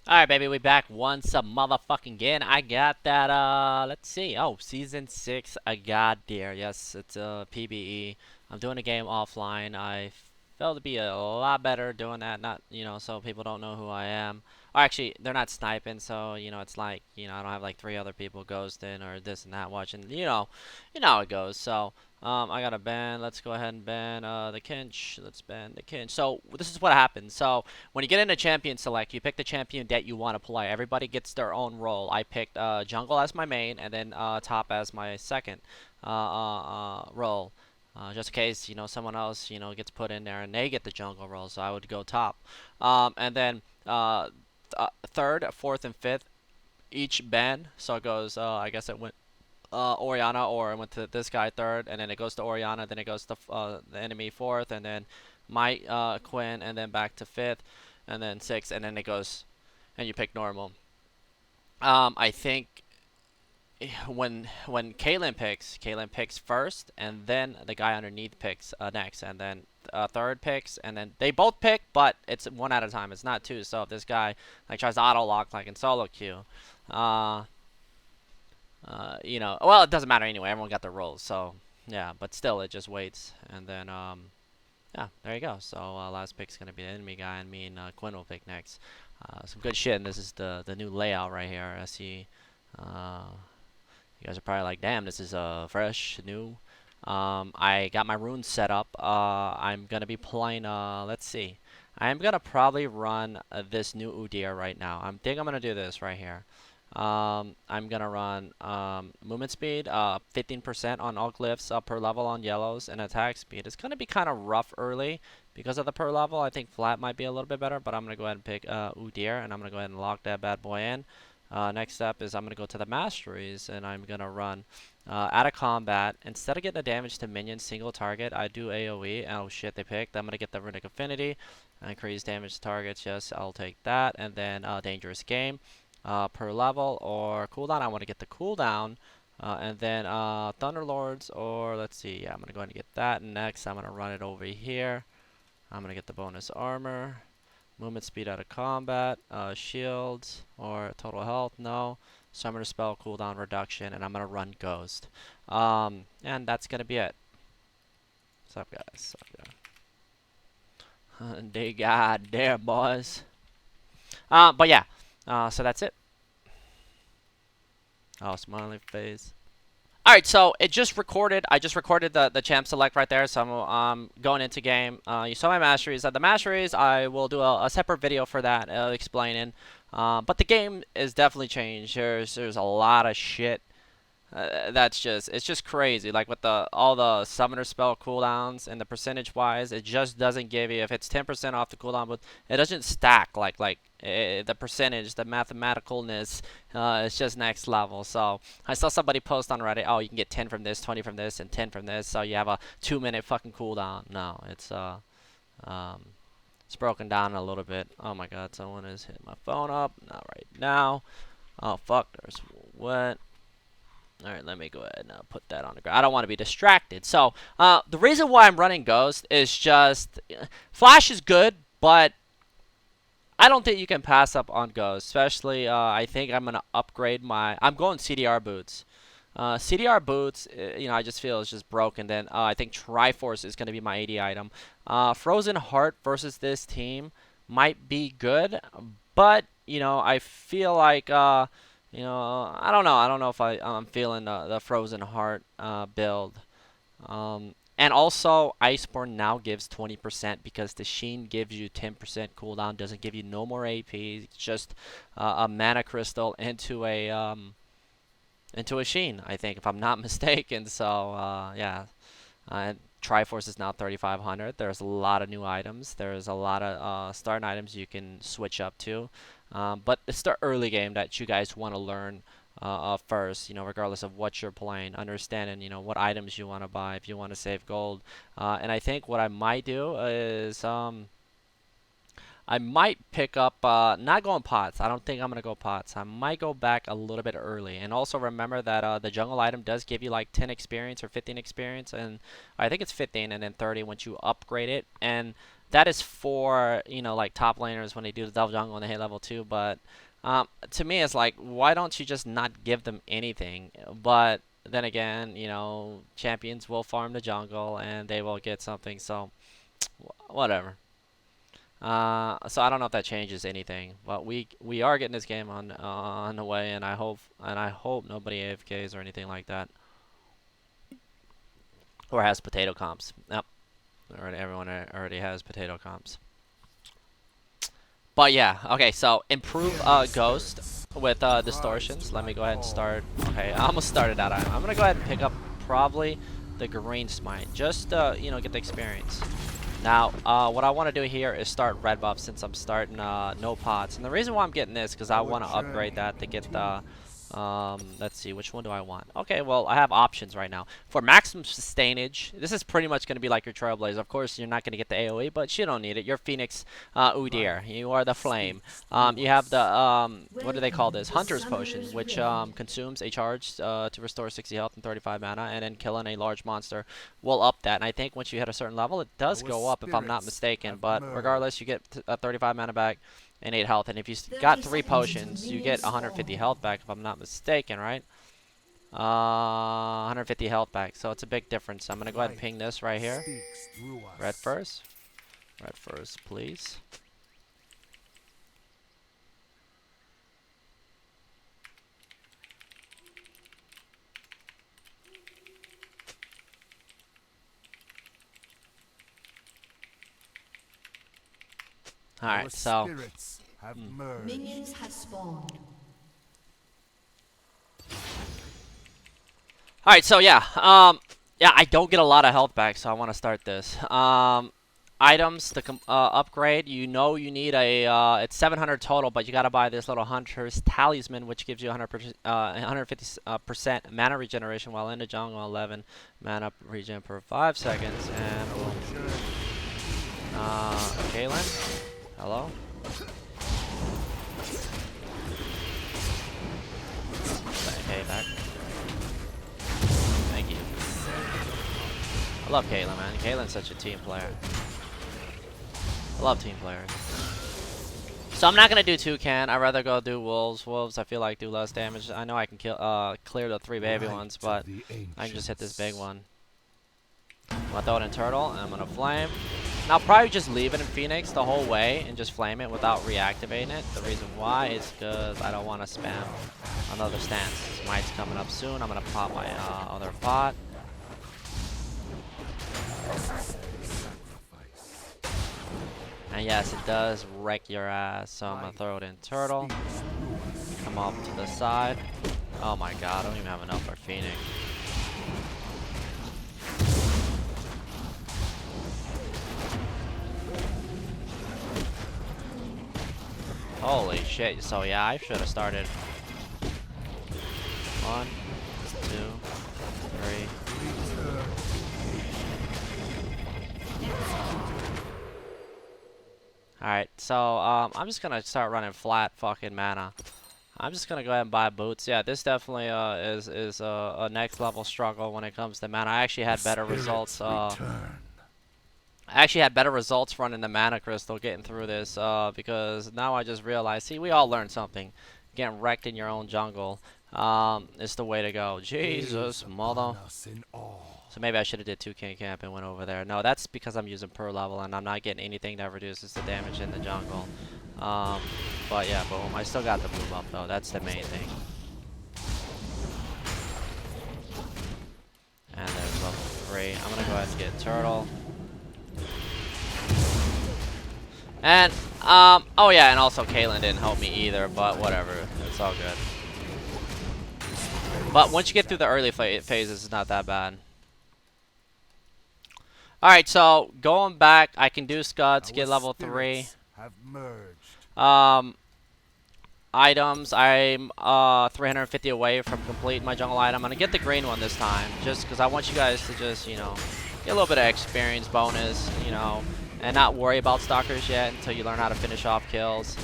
Alright, baby, we back once a motherfucking again. I got that, let's see. Oh, Season 6, I got there. Yes, it's PBE. I'm doing a game offline. I felt to be a lot better doing that, not, so people don't know who I am. Or actually, they're not sniping, so, it's like, I don't have like three other people ghosting or this and that watching. You know how it goes. So, I got a ban. Let's go ahead and ban the Kinch. Let's ban the Kinch. So, this is what happens. So, when you get into champion select, you pick the champion that you want to play. Everybody gets their own role. I picked jungle as my main, and then top as my second role. Just in case someone else gets put in there and they get the jungle role, so I would go top. And then third, fourth, and fifth each ban. So it goes. I guess it went Oriana, or it went to this guy third, and then it goes to Oriana, then it goes to the enemy fourth, and then my Quinn, and then back to fifth, and then sixth, and then it goes, and you pick normal. I think when Caitlyn picks first, and then the guy underneath picks next, and then third picks, and then they both pick, but it's one at a time. It's not two. So if this guy like tries to auto lock like in solo queue, uh, well, it doesn't matter anyway. Everyone got their roles, so yeah. But still, it just waits, and then yeah, there you go. So last pick's gonna be the enemy guy, and me and Quinn will pick next. Some good shit, and this is the new layout right here. I see. Uh, you guys are probably like, damn, this is fresh, new. I got my runes set up. I'm gonna be playing. Let's see. I'm gonna probably run this new UDYR right now. I'm gonna do this right here. I'm gonna run movement speed, 15% on all glyphs per level on yellows, and attack speed. It's gonna be kind of rough early because of the per level. I think flat might be a little bit better, but I'm gonna go ahead and pick UDYR, and I'm gonna go ahead and lock that bad boy in. Next up is I'm gonna go to the Masteries, and I'm gonna run out of combat. Instead of getting the damage to minions single target, I do AOE. Oh shit, they picked. I'm gonna get the runic affinity, increase damage to targets. Yes, I'll take that, and then dangerous game per level or cooldown. I want to get the cooldown. And then Thunderlords, or let's see, yeah, I'm going to go ahead and get that. Next, I'm going to run it over here. I'm going to get the bonus armor, movement speed out of combat, shields, or total health, no. Summoner spell cooldown reduction, and I'm going to run Ghost. And that's going to be it. What's up, guys? What's up, They god damn, boys. But yeah, so that's it. Oh, smiley face. All right, so it just recorded. I just recorded the champ select right there. So I'm going into game. You saw my masteries. The masteries, I will do a separate video for that, explaining. But the game is definitely changed. There's a lot of shit. It's just crazy. Like with all the summoner spell cooldowns and the percentage wise, it just doesn't give you, if it's 10% off the cooldown, but it doesn't stack like the percentage, the mathematicalness. It's just next level. So I saw somebody post on Reddit, oh, you can get 10 from this, 20 from this, and 10 from this, so you have a 2-minute fucking cooldown. No, um, it's broken down a little bit. Oh my god, someone is hitting my phone up. Not right now. Oh fuck, there's what? Alright, let me go ahead and put that on the ground. I don't want to be distracted. So, the reason why I'm running Ghost is just... Flash is good, but I don't think you can pass up on Ghost. Especially, I think I'm going to upgrade my... I'm going CDR boots. CDR boots, I just feel it's just broken. Then I think Triforce is going to be my AD item. Frozen Heart versus this team might be good, but, I feel like... I don't know. I don't know if I'm feeling the Frozen Heart build. And also, Iceborne now gives 20% because the Sheen gives you 10% cooldown, doesn't give you no more AP. It's just a mana crystal into a Sheen, I think, if I'm not mistaken. So yeah, Triforce is now 3,500. There's a lot of new items. There's a lot of starting items you can switch up to. But it's the early game that you guys want to learn first, regardless of what you're playing, understanding, what items you want to buy if you want to save gold. And I think what I might do is I might pick up, not going pots. I don't think I'm going to go pots. I might go back a little bit early. And also remember that the jungle item does give you like 10 experience or 15 experience. And I think it's 15 and then 30 once you upgrade it. And that is for, you know, like top laners when they do the double jungle and they hit level 2. But to me, it's like, why don't you just not give them anything? But then again, you know, champions will farm the jungle and they will get something. So whatever. So I don't know if that changes anything, but we are getting this game on the way, and I hope nobody AFKs or anything like that, or has potato comps. Yep, everyone already has potato comps. But yeah, okay. So improve Ghost with distortions. Let me go ahead and start. Okay, I almost started out. I'm gonna go ahead and pick up probably the green smite, just you know, get the experience. Now, what I want to do here is start red buff since I'm starting no pots. And the reason why I'm getting this because I want to upgrade that to get the, let's see, which one do I want? Okay, well, I have options right now. For maximum sustainage, this is pretty much going to be like your Trailblaze. Of course, you're not going to get the AoE, but you don't need it. You're Phoenix UDYR. You are the Flame. You have the, what do they call this? Hunter's Potion, which consumes a charge to restore 60 health and 35 mana, and then killing a large monster will up that. And I think once you hit a certain level, it does go up if I'm not mistaken. But regardless, you get 35 mana back and 8 health. And if you got 3 potions, you get 150 health back if I'm not mistaken, right? 150 health back. So it's a big difference. I'm going to go ahead and ping this right here. Red first. Red first, please. Alright, so minions have spawned. Alright, so yeah. Yeah, I don't get a lot of health back, so I want to start this. Items, the upgrade, you know you need a, it's 700 total, but you gotta buy this little Hunter's Talisman, which gives you 150% mana regeneration while in the jungle, 11 mana regen per 5 seconds, and Kaylin, hello? Okay, back. Thank you. I love Kaylin, man. Kaylin's such a team player. I love team players. So I'm not gonna do Toucan. I'd rather go do Wolves. Wolves, I feel like do less damage. I know I can kill, clear the 3 baby ones, but I can just hit this big one. I'm gonna throw it in Turtle, and I'm gonna flame. And I'll probably just leave it in Phoenix the whole way and just flame it without reactivating it. The reason why is because I don't want to spam another stance. Smite's coming up soon. I'm gonna pop my other bot. And yes, it does wreck your ass. So I'm gonna throw it in Turtle. Come off to the side. Oh my god, I don't even have enough for Phoenix. Holy shit. So yeah, I should have started. 1, 2, 3. Alright, so I'm just gonna start running flat fucking mana. I'm just gonna go ahead and buy boots. Yeah, this definitely is a next level struggle when it comes to mana. I actually had better results. I actually had better results running the mana crystal getting through this because now I just realized. See, we all learned something. Getting wrecked in your own jungle is the way to go. Jesus, mother. So maybe I should have did 2K camp and went over there. No, that's because I'm using per level and I'm not getting anything that reduces the damage in the jungle. But yeah, boom. I still got the blue buff though. That's the main thing. And there's level 3. I'm gonna go ahead and get Turtle. And oh yeah, and also Kaylin didn't help me either, but whatever. It's all good. But once you get through the early phases, it's not that bad. Alright, so going back, I can do Scuds, get level 3. Items, I'm 350 away from completing my jungle item. I'm gonna get the green one this time, just because I want you guys to just, you know, get a little bit of experience bonus, you know, and not worry about stalkers yet until you learn how to finish off kills.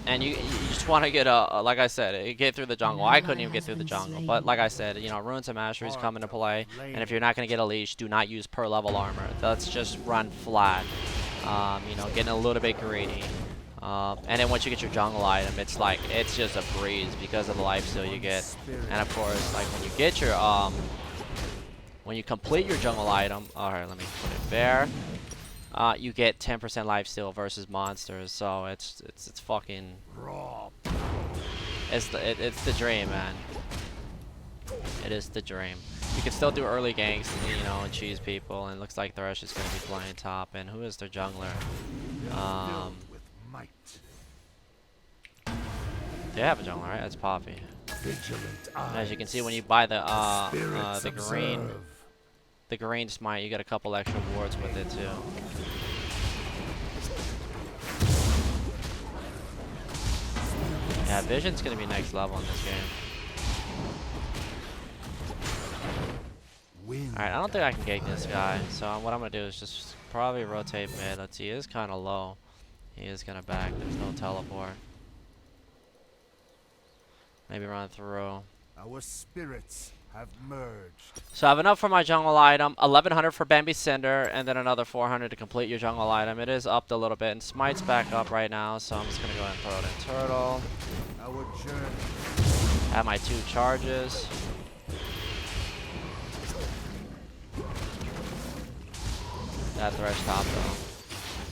And you just want to get like I said, get through the jungle. I couldn't even get through the jungle, but like I said, you know, runes and masteries come into play. And if you're not gonna get a leash, do not use per level armor. Let's just run flat. You know, getting a little bit greedy. And then once you get your jungle item, it's like it's just a breeze because of the lifesteal you get. And of course, like when you get your when you complete your jungle item, all right, let me put it there. You get 10% lifesteal versus monsters, so it's fucking. It's the dream, man. It is the dream. You can still do early ganks, you know, and cheese people. And it looks like Thresh is gonna be playing top. And who is their jungler? They have a jungler, right? That's Poppy. And as you can see, when you buy the green smite, you get a couple extra wards with it too. Yeah, Vision's gonna be next level in this game. Alright, I don't think I can gank this guy, so what I'm gonna do is just probably rotate mid. Let's see, he is kinda low. He is gonna back, there's no teleport. Maybe run through. Our spirits have merged. So I have enough for my jungle item, 1100 for Bambi Cinder, and then another 400 to complete your jungle item. It is upped a little bit, and Smite's back up right now, so I'm just gonna go ahead and throw it in Turtle. Our journey. Have my 2 charges. That Thresh top though.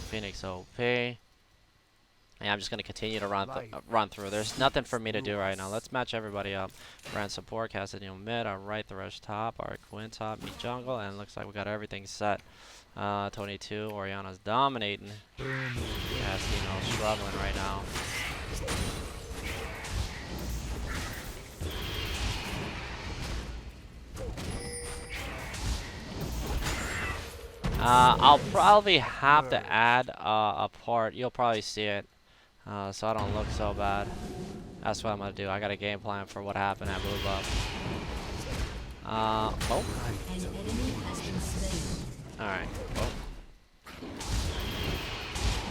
Phoenix OP. And I'm just gonna continue to run through. There's nothing for me to do right now. Let's match everybody up. Ran support, Cassadino mid, our right Thresh top, our Quinn top, me jungle, and it looks like we got everything set. 22, Oriana's dominating. Cassadino's struggling right now. I'll probably have to add a part. You'll probably see it. So I don't look so bad. That's what I'm gonna do. I got a game plan for what happened at Move Up. Oh. Alright. Oh.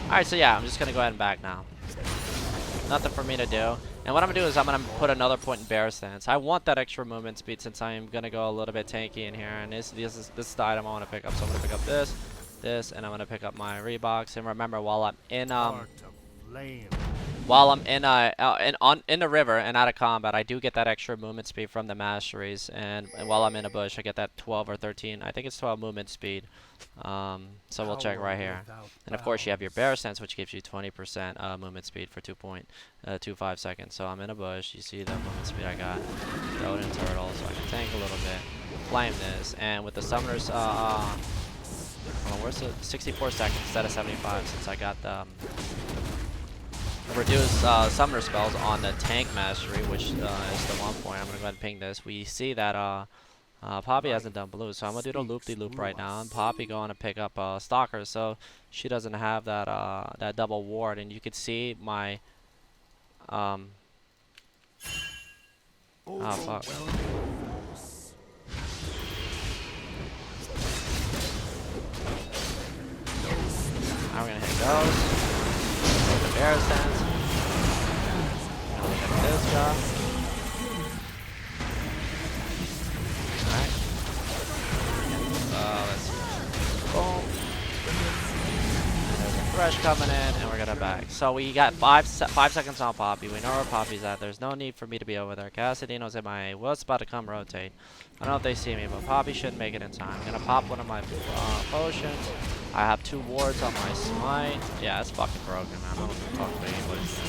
Alright, so yeah, I'm just gonna go ahead and back now. Nothing for me to do. And what I'm gonna do is I'm gonna put another point in bear stance. I want that extra movement speed since I'm gonna go a little bit tanky in here. And this is the item I want to pick up. So I'm gonna pick up this, and I'm gonna pick up my Reeboks. And remember, while I'm in in the river and out of combat, I do get that extra movement speed from the Masteries, and while I'm in a bush, I get that 12 or 13. I think it's 12 movement speed. So we'll check right here. And of course, you have your bear sense, which gives you 20% movement speed for 2.25 seconds. So I'm in a bush. You see the movement speed I got. Throw it in turtle, so I can tank a little bit. Flame this, and with the summoners, where's the 64 seconds instead of 75, since I got the reduce summoner spells on the tank mastery, which is the 1 point. I'm gonna go ahead and ping this. We see that Poppy hasn't done blue, so I'm gonna do the loop-de-loop right now. And Poppy going to pick up Stalker, so she doesn't have that that double ward. And you can see my oh fuck. Now we're gonna hit those. The bear stance. Look at this guy. Alright. Let's see. Boom. And there's a Thresh coming in, and we're gonna back. So we got 5 seconds on Poppy. We know where Poppy's at. There's no need for me to be over there. Cassadino's in my was about to come rotate. I don't know if they see me, but Poppy shouldn't make it in time. I'm gonna pop one of my potions. I have 2 wards on my smite. Yeah, it's fucking broken, man. I don't know what the fuck anybody's doing.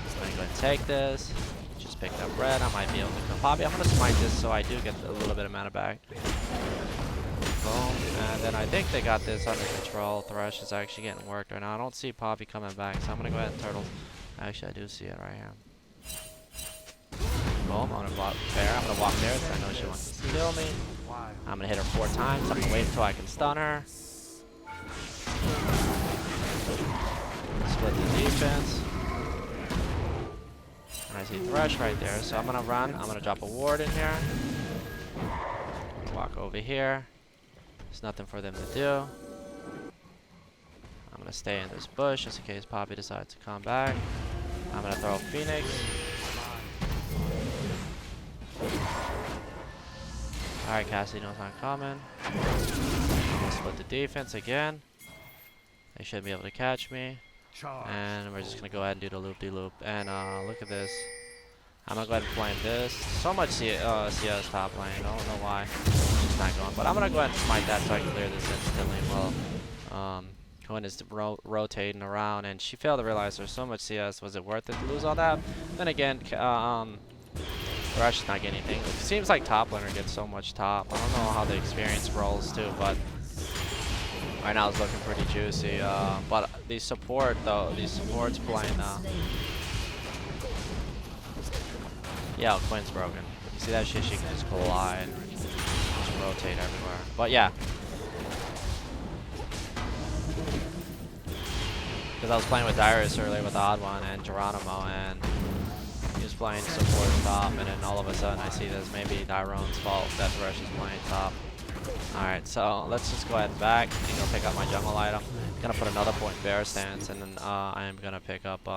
I'm gonna go ahead and take this. Just picked up red. I might be able to kill Poppy. I'm gonna smite this so I do get a little bit of mana back. Boom. And then I think they got this under control. Thresh is actually getting worked right now. I don't see Poppy coming back, so I'm gonna go ahead and turtle. Actually, I do see it right here. Boom. I'm gonna walk there. I'm gonna walk there because I know she wants to kill me. I'm gonna hit her 4 times. I'm gonna wait until I can stun her. Split the defense. And I see Thresh right there, so I'm gonna run. I'm gonna drop a ward in here. Walk over here. There's nothing for them to do. I'm gonna stay in this bush just in case Poppy decides to come back. I'm gonna throw Phoenix. Alright, Cassidy knows I'm coming. I'm gonna split the defense again. They shouldn't be able to catch me. And we're just gonna go ahead and do the loop-de-loop. And look at this. I'm gonna go ahead and flame this. So much CS top lane. I don't know why. It's just not going. But I'm gonna go ahead and smite that so I can clear this instantly. Well, Quinn is rotating around, and she failed to realize there's so much CS. Was it worth it to lose all that? Then again, Rush is not getting anything. It seems like top laner gets so much top. I don't know how the experience rolls too, but right now it's looking pretty juicy. But these supports playing. Yeah, Quinn's broken. You see that shit? She can just collide, just rotate everywhere. But yeah. Because I was playing with Dyrus earlier with the Odd One and Geronimo, and he was playing support top, and then all of a sudden I see this maybe Dyrone's fault that Thresh is playing top. Alright, so let's just go ahead and back and go pick up my jungle item. I'm gonna put another point bear stance, and then I am gonna pick up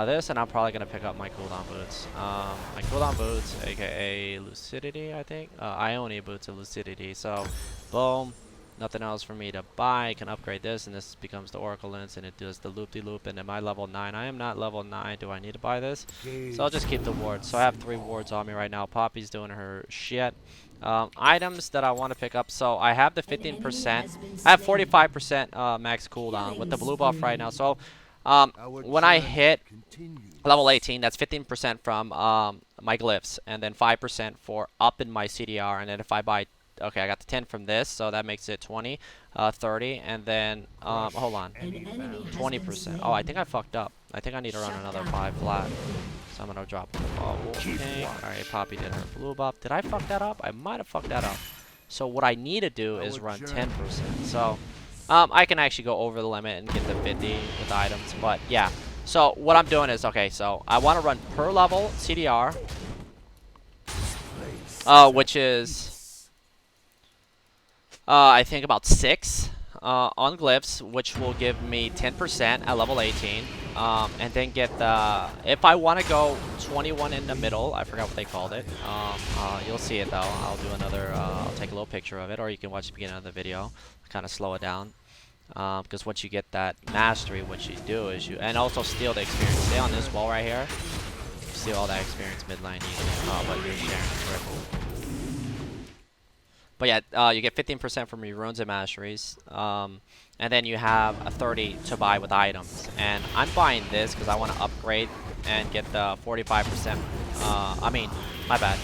this, and I'm probably gonna pick up my cooldown boots. My cooldown boots, aka Lucidity, I think. Ione boots of Lucidity. So, boom. Nothing else for me to buy. I can upgrade this, and this becomes the Oracle Lens, and it does the loop-de-loop. And am I level 9? I am not level 9. Do I need to buy this? So I'll just keep the wards. So I have 3 wards on me right now. Poppy's doing her shit. Items that I want to pick up. So I have the 15%. I have 45% max cooldown with the blue buff right now. So when I hit level 18, that's 15% from my glyphs, and then 5% for up in my CDR. And then if I buy, okay, I got the 10 from this, so that makes it 20, 30, and then hold on, 20%. Oh, I think I fucked up. I think I need to run another 5 flat. So I'm gonna drop the ball. Alright, Poppy did her blue buff. Did I fuck that up? I might have fucked that up. So what I need to do is run 10%. So I can actually go over the limit and get the 50 with items, but yeah. So what I'm doing is, okay, so I want to run per level CDR, which is I think about 6 on glyphs, which will give me 10% at level 18, and then get the, if I want to go 21 in the middle, I forgot what they called it. You'll see it though. I'll do another, I'll take a little picture of it, or you can watch the beginning of the video, kind of slow it down. Because once you get that mastery, what you do is you, and also steal the experience. Stay on this wall right here. Steal all that experience mid lane easy. But you're sharing triple. But yeah, you get 15% from your runes and masteries. And then you have a 30 to buy with items. And I'm buying this because I want to upgrade and get the 45%. I mean, my bad.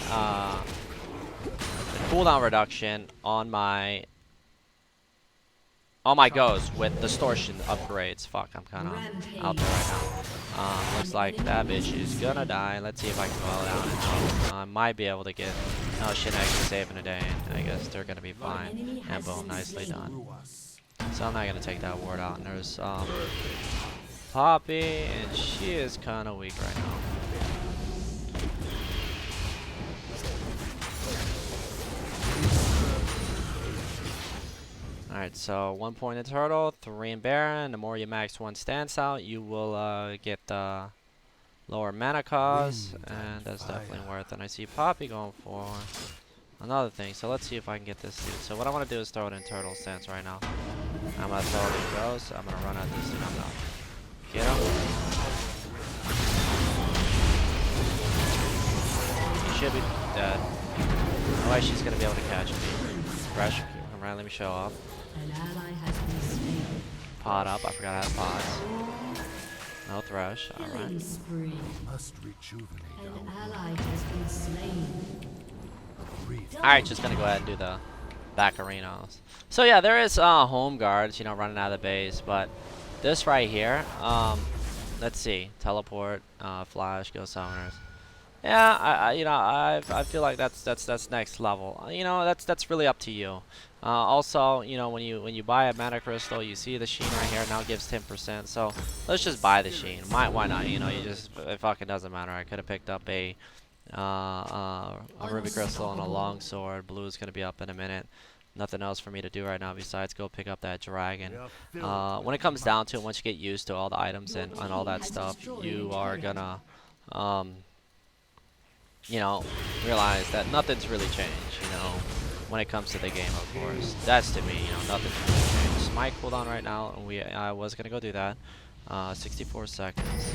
The cooldown reduction on my goes with distortion upgrades. Fuck, I'm kind of out there right now. Looks like that bitch is gonna die. Let's see if I can go down and I might be able to get, oh shit, actually saving a day. I guess they're gonna be fine. And boom, nicely done. So I'm not gonna take that ward out. And there's Poppy, and she is kind of weak right now. Alright, so 1 point in turtle, 3 in baron. The more you max 1 stance out, you will get the lower mana cost, and that's definitely worth it. And I see Poppy going for another thing, so let's see if I can get this dude. So what I want to do is throw it in turtle stance right now. I'm going to throw it in ghost. I'm going to run at this dude. I'm going to get him. He should be dead. Otherwise she's going to be able to catch me. Fresh. Alright, let me show off. Pot up. I forgot I had pots. No thresh. Alright. Alright, just gonna go ahead and do the back arenas. So yeah, there is home guards, you know, running out of the base, but this right here, let's see, teleport, flash, go summoners. Yeah, you know, I feel like that's next level. You know, that's really up to you. Also, you know, when you buy a mana crystal, you see the sheen right here now gives 10%. So let's just buy the sheen. Why not? You know, you just, it fucking doesn't matter. I could have picked up a ruby crystal and a long sword. Blue is gonna be up in a minute. nothing else for me to do right now besides go pick up that dragon. We are filled When it with comes down might. to it, once you get used to all the items and all that stuff, you are gonna, um, you know, realize that nothing's really changed, you know, when it comes to the game, of course. That's to me, you know, nothing's really changed. Smite cooldown right now, and I was gonna go do that. 64 seconds.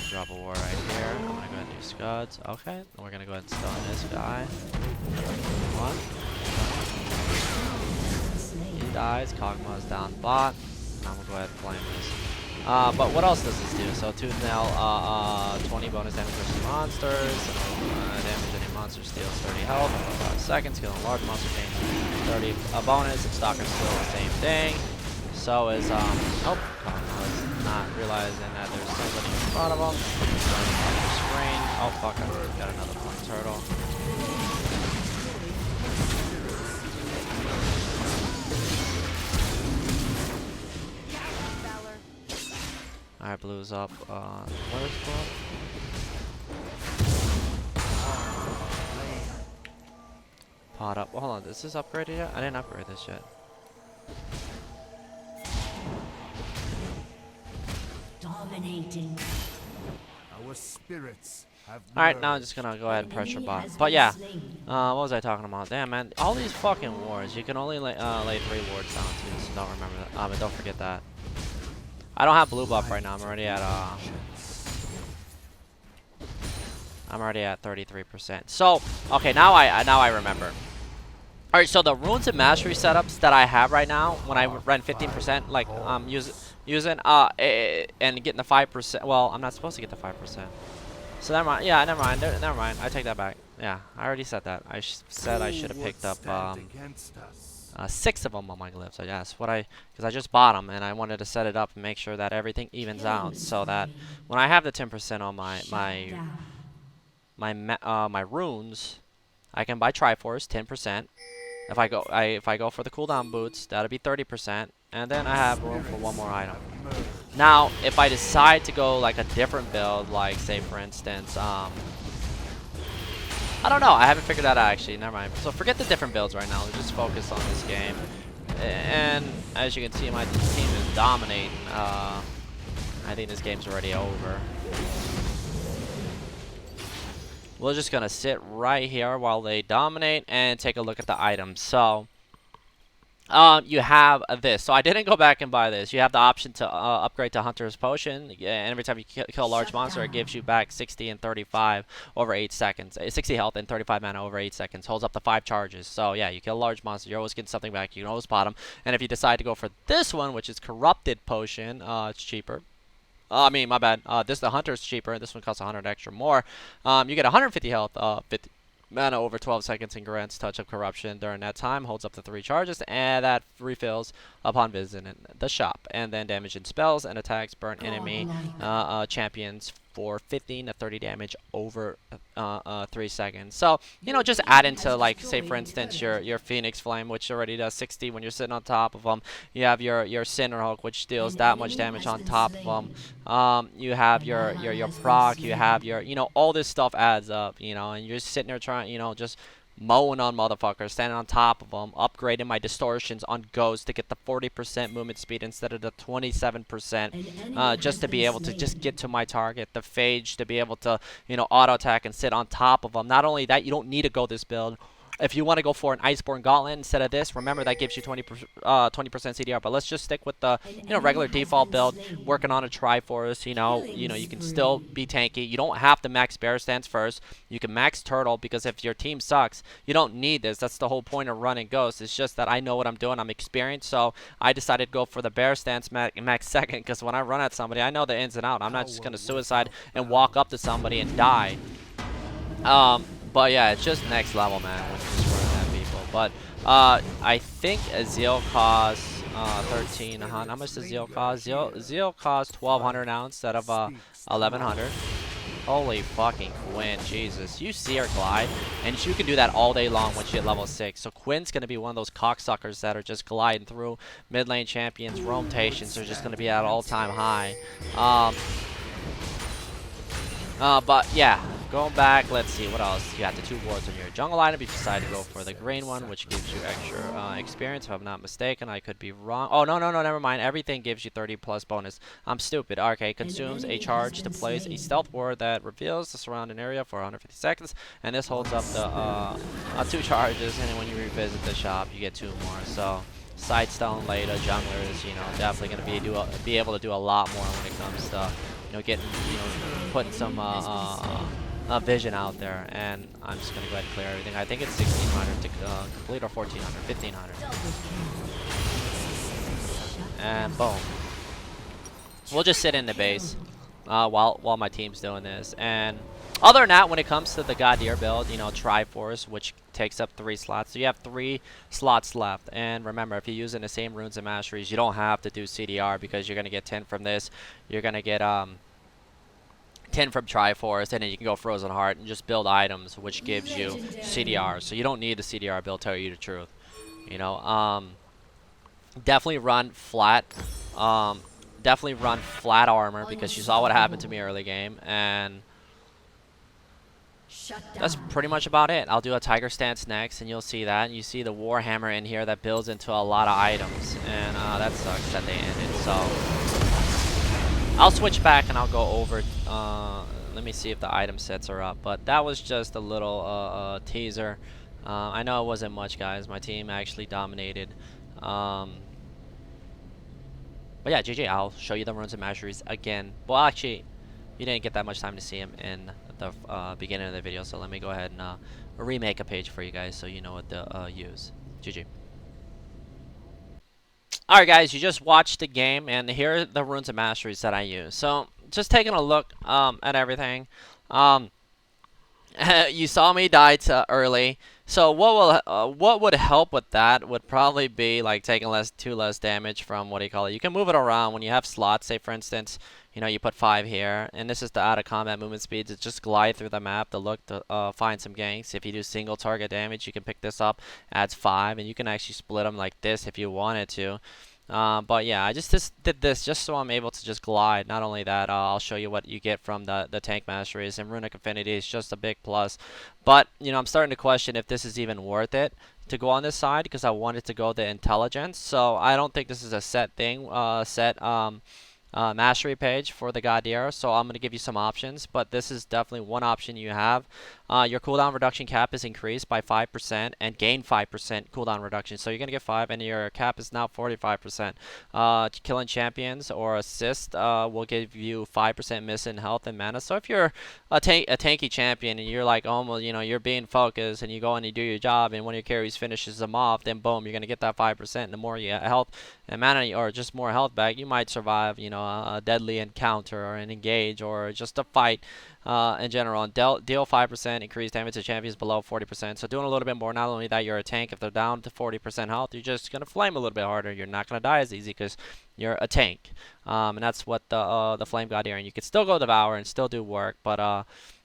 Drop a war right here. I'm gonna go ahead and do scuds. Okay, and we're gonna go ahead and stun this guy. One. He dies. Kog'Maw's down bot. And I'm gonna go ahead and flame this. But what else does this do? So Tooth Nail, 20 bonus damage versus monsters. Damage any monster steals 30 health for 5 seconds. Killing a large monster gains 30 bonus. And Stalker's still the same thing. So is oh, Kog'Maw's not realizing that there's somebody in front of him. On the screen. Oh fuck! I got another black turtle. Alright, blue's up. Where's blue? Pot up. Hold on, is this upgraded yet? I didn't upgrade this yet. Dominating. Our spirits have Alright, now I'm merged. just gonna go ahead and pressure bot. But yeah, what was I talking about? Damn, man, all these fucking wards, you can only lay 3 wards down too, so don't remember that. But don't forget that. I don't have blue buff right now. I'm already at 33%. So, okay, now I remember. All right, so the runes and mastery setups that I have right now, when I run 15%, like using and getting the 5%. Well, I'm not supposed to get the 5%. So never mind. Yeah, never mind. Never mind. I take that back. Yeah, I already said that. I said I should have picked up 6 of them on my glyphs. So yes, because I just bought them and I wanted to set it up and make sure that everything evens out, so that when I have the 10% on my runes, I can buy Triforce 10%. If I go for the cooldown boots, that'll be 30%, and then I have room for one more item. Now, if I decide to go like a different build, like say for instance, I don't know. I haven't figured that out actually. Never mind. So forget the different builds right now. Let's just focus on this game. And as you can see, my team is dominating. I think this game's already over. We're just gonna sit right here while they dominate and take a look at the items. So, you have this. So I didn't go back and buy this. You have the option to upgrade to Hunter's Potion. And every time you kill a large monster, it gives you back 60 and 35 over 8 seconds. 60 health and 35 mana over 8 seconds. Holds up to 5 charges. So yeah, you kill a large monster, you're always getting something back. You can always pot them. And if you decide to go for this one, which is Corrupted Potion, it's cheaper. I mean, my bad. This the Hunter's cheaper. This one costs 100 extra more. You get 150 health, 50 mana over 12 seconds, and grants Touch of Corruption during that time. Holds up to 3 charges, and that refills upon visiting the shop. And then damage and spells and attacks burn enemy champions for 15 to 30 damage over 3 seconds. So, you know, just add into, like, say for instance, your Phoenix Flame, which already does 60 when you're sitting on top of them. You have your Cinderhawk, which deals that much damage on top of them. You have your proc, you have your, you know, all this stuff adds up, you know, and you're sitting there trying, you know, just mowing on motherfuckers, standing on top of them, upgrading my distortions on Ghost to get the 40% movement speed instead of the 27%, just to be able to just get to my target. The Phage to be able to, you know, auto attack and sit on top of them. Not only that, you don't need to go this build. If you want to go for an Iceborne Gauntlet instead of this, remember that gives you 20% CDR. But let's just stick with the, you know, regular default build. Working on a Triforce, you know, you can still be tanky. You don't have to max Bear Stance first. You can max Turtle, because if your team sucks, you don't need this. That's the whole point of running Ghost. It's just that I know what I'm doing. I'm experienced, so I decided to go for the Bear Stance max second, because when I run at somebody, I know the ins and out. I'm not just gonna suicide and walk up to somebody and die. But yeah, it's just next level, man, when you're just running at people. But I think a Zeal costs 1,300. How much does Zeal cost? Zeal costs 1,200 now instead of 1,100. Holy fucking Quinn, Jesus. You see her glide, and you can do that all day long once you hit level 6. So Quinn's going to be one of those cocksuckers that are just gliding through mid lane champions. Rotations are just going to be at all-time high. But yeah, going back, let's see what else. You got the 2 wards on your jungle item. If you decide to go for the green one, which gives you extra experience, if I'm not mistaken. I could be wrong. Oh, no, never mind. Everything gives you 30 plus bonus. I'm stupid. Okay, consumes a charge to place a stealth ward that reveals the surrounding area for 150 seconds, and this holds up the 2 charges, and then when you revisit the shop, you get 2 more. So Sidestone later, junglers, you know, definitely going to be able to do a lot more when it comes to, you know, getting, you know, putting some vision out there. And I'm just going to go ahead and clear everything. I think it's 1600 to complete, or 1400, 1500. And boom. We'll just sit in the base while my team's doing this. And other than that, when it comes to the GODYR build, you know, Triforce, which takes up 3 slots. So you have 3 slots left. And remember, if you're using the same runes and masteries, you don't have to do CDR because you're going to get 10 from this. You're going to get 10 from Triforce, and then you can go Frozen Heart and just build items, which gives you CDR. So you don't need the CDR build, tell you the truth. You know, definitely run flat. Definitely run flat armor because you saw what happened to me early game. And that's pretty much about it. I'll do a Tiger Stance next, and you'll see that. You see the Warhammer in here that builds into a lot of items, and that sucks that they ended. So I'll switch back and I'll go over. Let me see if the item sets are up. But that was just a little teaser. I know it wasn't much, guys. My team actually dominated. But yeah, GG. I'll show you the runes and masteries again. Well, actually, you didn't get that much time to see them in the beginning of the video, so let me go ahead and remake a page for you guys so you know what to use. GG. Alright guys, you just watched the game, and here are the runes and masteries that I use. So, just taking a look at everything. You saw me die early. So what would help with that would probably be like taking two less damage from, what do you call it? You can move it around when you have slots. Say for instance, you know, you put 5 here, and this is the out of combat movement speeds. It's just glide through the map to look to find some ganks. If you do single target damage, you can pick this up, adds 5, and you can actually split them like this if you wanted to. But yeah, I just did this just so I'm able to just glide. Not only that, I'll show you what you get from the tank masteries, and runic affinity is just a big plus. But you know, I'm starting to question if this is even worth it to go on this side, because I wanted to go the intelligence. So I don't think this is a set thing, mastery page for the GODYR, so I'm going to give you some options, but this is definitely one option you have. Your cooldown reduction cap is increased by 5% and gain 5% cooldown reduction, so you're going to get 5, and your cap is now 45%. Killing champions or assist will give you 5% miss in health and mana. So if you're a tanky champion and you're like almost, you know, you're being focused and you go and you do your job and one of your carries finishes them off, then boom, you're going to get that 5%. And the more you health and mana, or just more health back, you might survive, you know, a deadly encounter or an engage or just a fight in general. And deal 5% increased damage to champions below 40%. So doing a little bit more. Not only that, you're a tank. If they're down to 40% health, you're just going to flame a little bit harder. You're not going to die as easy because you're a tank. And that's what the Flame GODYR. And you could still go Devour and still do work, but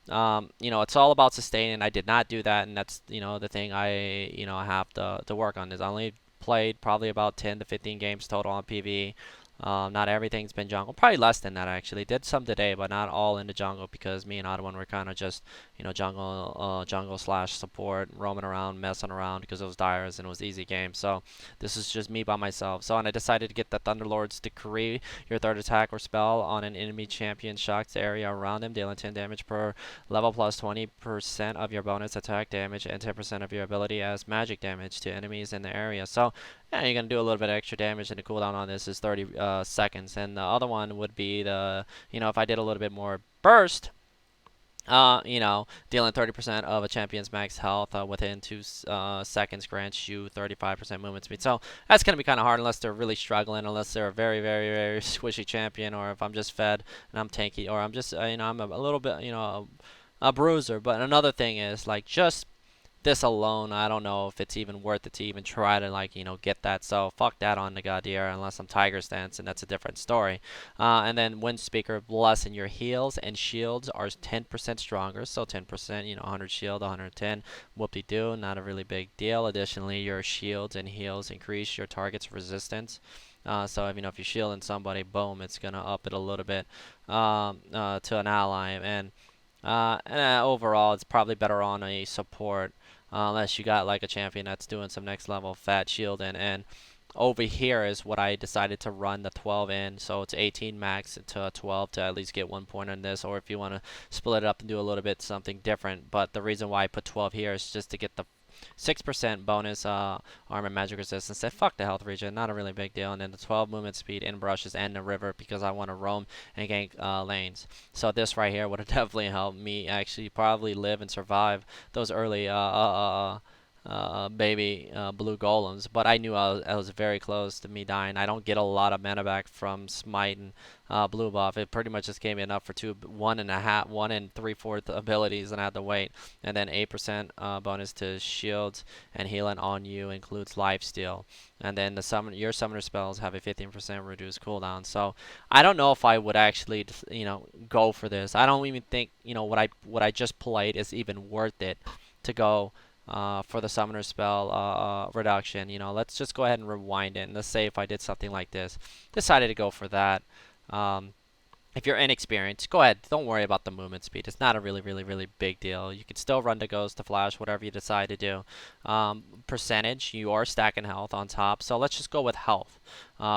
you know, it's all about sustaining. I did not do that, and that's, you know, the thing I have to work on. Is I only played probably about 10 to 15 games total on PBE. Not everything's been jungle. Probably less than that, actually. Did some today, but not all in the jungle, because me and Ottawan were kind of just, you know, jungle slash support, roaming around, messing around, because it was Dyers and it was easy game. So this is just me by myself. So, and I decided to get the Thunderlord's Decree. Your third attack or spell on an enemy champion shocks the area around him, dealing 10 damage per level plus 20% of your bonus attack damage and 10% of your ability as magic damage to enemies in the area. So yeah, you're going to do a little bit of extra damage, and the cooldown on this is 30 seconds. And the other one would be the, you know, if I did a little bit more burst, you know, dealing 30% of a champion's max health within 2 seconds grants you 35% movement speed. So that's going to be kind of hard unless they're really struggling, unless they're a very, very, very squishy champion, or if I'm just fed and I'm tanky, or I'm just, you know, I'm a little bit, you know, a bruiser. But another thing is, like, just this alone, I don't know if it's even worth it to even try to, like, you know, get that. So fuck that on the GODYR, unless I'm Tiger Stance, and that's a different story. And then Wind Speaker, lessen your heals and shields are 10% stronger. So 10%, you know, 100 shield, 110, whoop-de-doo, not a really big deal. Additionally, your shields and heals increase your target's resistance. So, you know, if you're shielding somebody, boom, it's gonna up it a little bit to an ally. And And overall, it's probably better on a support, unless you got like a champion that's doing some next level fat shield and over here is what I decided to run the 12 in, so it's 18 max to a 12 to at least get 1 point on this, or if you want to split it up and do a little bit something different. But the reason why I put 12 here is just to get the 6% bonus armor magic resistance. Say fuck the health regen, not a really big deal. And then the 12 movement speed in brushes and the river because I want to roam and gank lanes. So this right here would have definitely helped me actually probably live and survive those early baby blue golems, but I knew I was very close to me dying. I don't get a lot of mana back from smite and blue buff. It pretty much just gave me enough for 1.5, 1 3/4 abilities, and I had to wait. And then 8% bonus to shields and healing on you includes lifesteal. And then your summoner spells have a 15% reduced cooldown. So I don't know if I would actually, go for this. I don't even think, what I just played is even worth it to go for the summoner spell reduction. Let's just go ahead and rewind it. And let's say if I did something like this, decided to go for that. If you're inexperienced, go ahead. Don't worry about the movement speed. It's not a really, really, really big deal. You can still run to ghost, to flash, whatever you decide to do. Percentage, you are stacking health on top. So let's just go with health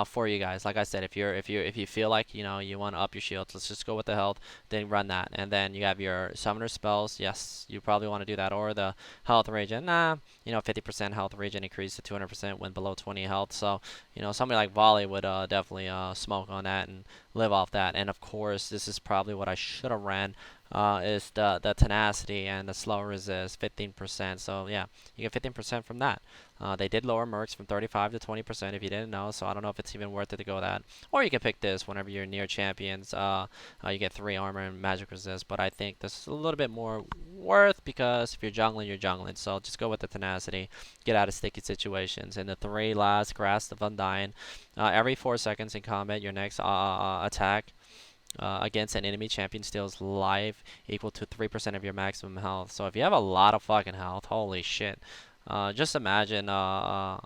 for you guys. Like I said, if you feel like you want to up your shields, let's just go with the health. Then run that, and then you have your summoner spells. Yes, you probably want to do that, or the health regen. 50% health regen increase to 200% when below 20 health. So somebody like Volley would definitely smoke on that and live off that. And of course, this is probably what I should have ran, is the tenacity and the slow resist, 15%. So yeah, you get 15% from that. They did lower mercs from 35 to 20% if you didn't know, so I don't know if it's even worth it to go that. Or you can pick this whenever you're near champions. You get 3 armor and magic resist, but I think this is a little bit more worth because if you're jungling, you're jungling. So just go with the tenacity, get out of sticky situations. And the 3 last, Grasp of Undying. Every 4 seconds in combat, your next attack against an enemy champion steals life equal to 3% of your maximum health. So if you have a lot of fucking health, holy shit. Just imagine, fucking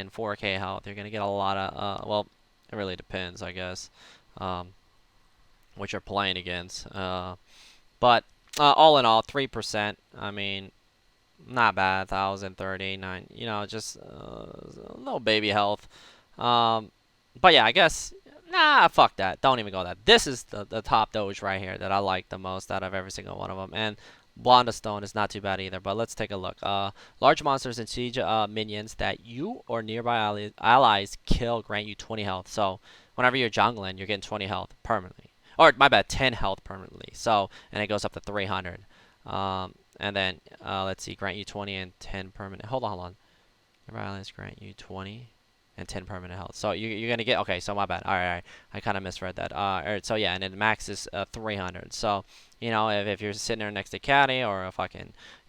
4K health. You're gonna get a lot of, well, it really depends, I guess, what you're playing against. But all in all, 3%. I mean, not bad. 1,039. Just little baby health. But yeah, I guess. Nah, fuck that. Don't even go that. This is the top Doge right here that I like the most out of every single one of them. And Blonda Stone is not too bad either, but let's take a look. Large monsters and siege minions that you or nearby allies kill grant you 20 health. So whenever you're jungling, you're getting 20 health permanently. Or, my bad, 10 health permanently. So, and it goes up to 300. And then, let's see, grant you 20 and 10 permanent. Hold on. Nearby allies grant you 20 and 10 permanent health. So you're gonna get, okay, so my bad. All right. I kind of misread that. Alright, so yeah, and then max is 300. So if you're sitting there next to Caddy, or if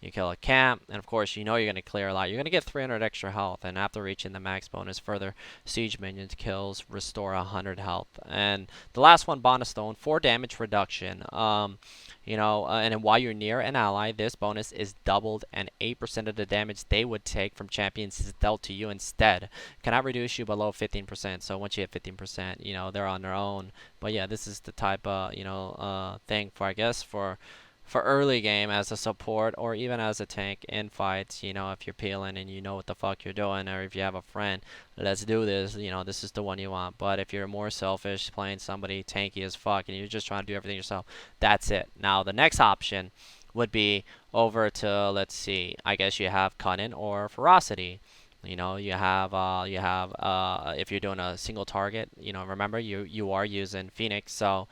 you kill a camp, and of course you're gonna clear a lot, you're gonna get 300 extra health. And after reaching the max bonus, further siege minions kills restore 100 health. And the last one, Bond of Stone, 4 damage reduction. And then while you're near an ally, this bonus is doubled, and 8% of the damage they would take from champions is dealt to you instead. Cannot reduce you below 15%. So once you hit 15%, they're on their own. But yeah, this is the type of thing for, I guess, for early game as a support, or even as a tank in fights. If you're peeling and you know what the fuck you're doing, or if you have a friend, let's do this. This is the one you want. But if you're more selfish, playing somebody tanky as fuck, and you're just trying to do everything yourself, that's it. Now the next option would be over to, let's see, I guess you have Cunning or Ferocity. You have if you're doing a single target, remember you are using Phoenix, so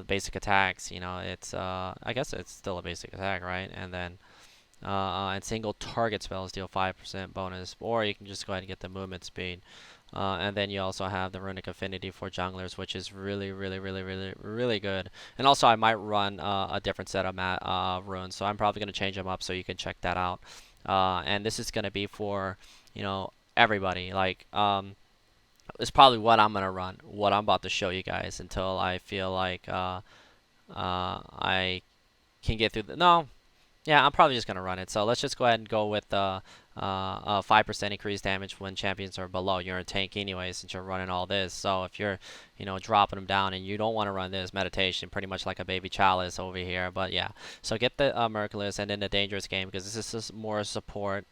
basic attacks, it's I guess it's still a basic attack, right? And then and single target spells deal 5% bonus, or you can just go ahead and get the movement speed. And then you also have the Runic Affinity for junglers, which is really, really, really, really, really good. And also I might run a different set of runes, so I'm probably going to change them up so you can check that out. And this is going to be for, everybody. Like, it's probably what I'm going to run, what I'm about to show you guys, until I feel like I can get through no, yeah, I'm probably just going to run it. So let's just go ahead and go with 5% increased damage when champions are below. You're a tank anyway, since you're running all this. So if you're you know, dropping them down, and you don't want to run this meditation, pretty much like a baby chalice over here. But yeah, so get the Merciless and then the dangerous game, because this is more support.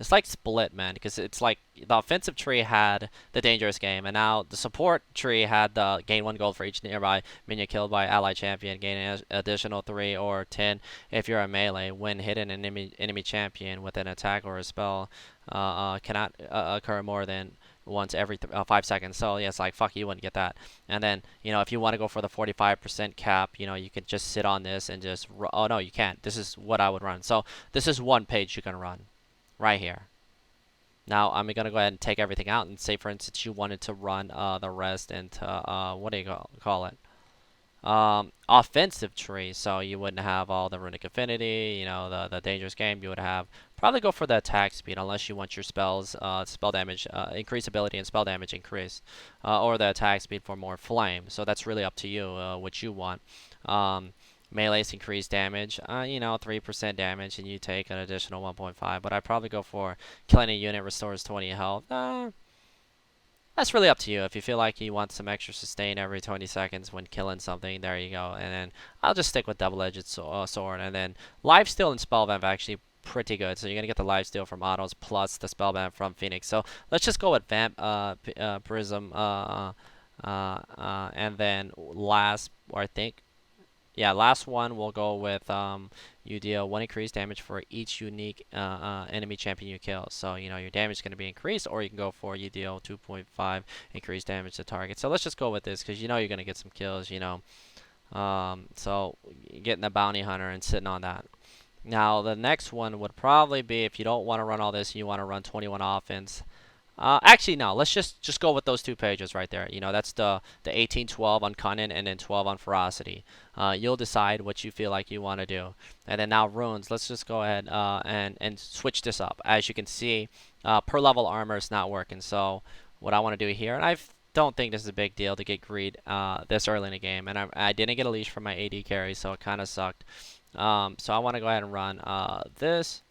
It's like split, man, because it's like the offensive tree had the dangerous game, and now the support tree had the gain 1 gold for each nearby minion killed by ally champion, gain an additional 3 or 10 if you're a melee. When hitting an enemy champion with an attack or a spell, cannot occur more than once every 5 seconds. So yeah, it's like, fuck, you wouldn't get that. And then, you know, if you want to go for the 45% cap, you know, you could just sit on this and just oh no, you can't. This is what I would run. So this is one page you can run right here. Now I'm gonna go ahead and take everything out and say, for instance, you wanted to run the rest into what do you call it, offensive tree. So you wouldn't have all the runic affinity, you know, the dangerous game. You would have probably go for the attack speed, unless you want your spells, spell damage, increase ability and spell damage increase, or the attack speed for more flame. So that's really up to you, what you want. Melee's increased damage, you know, 3% damage, and you take an additional 1.5. But I'd probably go for killing a unit restores 20 health. That's really up to you. If you feel like you want some extra sustain every 20 seconds when killing something, there you go. And then I'll just stick with double-edged sword. And then lifesteal and spellvamp actually pretty good. So you're gonna get the lifesteal from autos plus the spellvamp from Phoenix. So let's just go with vamp, prism, and then last, or I think. Yeah, last one we'll go with you deal 1 increased damage for each unique enemy champion you kill. So, you know, your damage is going to be increased, or you can go for you deal 2.5 increased damage to target. So let's just go with this, because you know you're going to get some kills, you know. So getting the bounty hunter and sitting on that. Now, the next one would probably be, if you don't want to run all this, you want to run 21 offense. Actually, no. Let's just go with those 2 pages right there. You know, that's the 18-12 on cunning and then 12 on ferocity. You'll decide what you feel like you want to do. And then now runes. Let's just go ahead and switch this up. As you can see, per level armor is not working. So what I want to do here, and I don't think this is a big deal to get greed this early in the game. And I didn't get a leash from my AD carry, so it kind of sucked. So I want to go ahead and run this.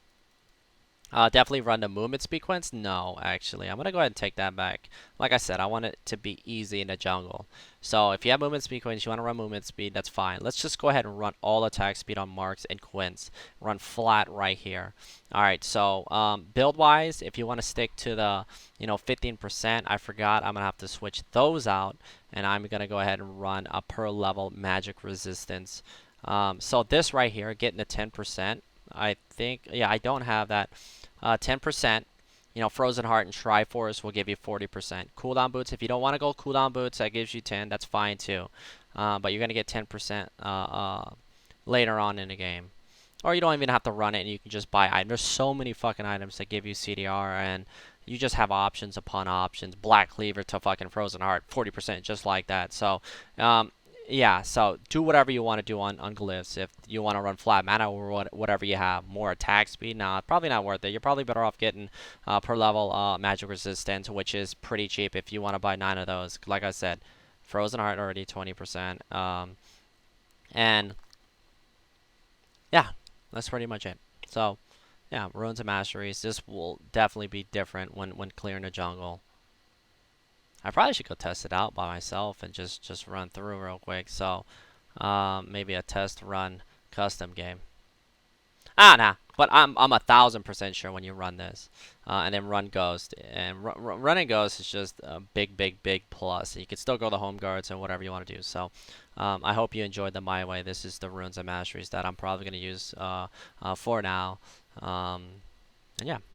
Definitely run the movement sequence. No, actually, I'm gonna go ahead and take that back. Like I said, I want it to be easy in the jungle. So if you have movement sequence, you want to run movement speed, that's fine. Let's just go ahead and run all attack speed on marks and quints. Run flat right here. All right. So build wise, if you want to stick to the 15%, I forgot. I'm gonna have to switch those out, and I'm gonna go ahead and run a per level magic resistance. So this right here, getting the 10%. I think, yeah, I don't have that. 10%, Frozen Heart and Triforce will give you 40%. Cooldown boots, if you don't want to go cooldown boots, that gives you 10. That's fine too. But you're going to get 10% later on in the game. Or you don't even have to run it, and you can just buy items. There's so many fucking items that give you CDR, and you just have options upon options. Black Cleaver to fucking Frozen Heart, 40% just like that. So, yeah, so do whatever you want to do on glyphs. If you want to run flat mana or whatever you have, more attack speed, nah, probably not worth it. You're probably better off getting per level magic resistance, which is pretty cheap if you want to buy 9 of those. Like I said, Frozen Heart already 20%. And yeah, that's pretty much it. So yeah, Runes and Masteries. This will definitely be different when clearing the jungle. I probably should go test it out by myself and just run through real quick. So maybe a test run custom game. Nah. But I'm 1000% sure when you run this, and then run Ghost, and running Ghost is just a big plus. You can still go the home guards and whatever you want to do. So I hope you enjoyed the My Way. This is the Runes and Masteries that I'm probably going to use for now. And yeah.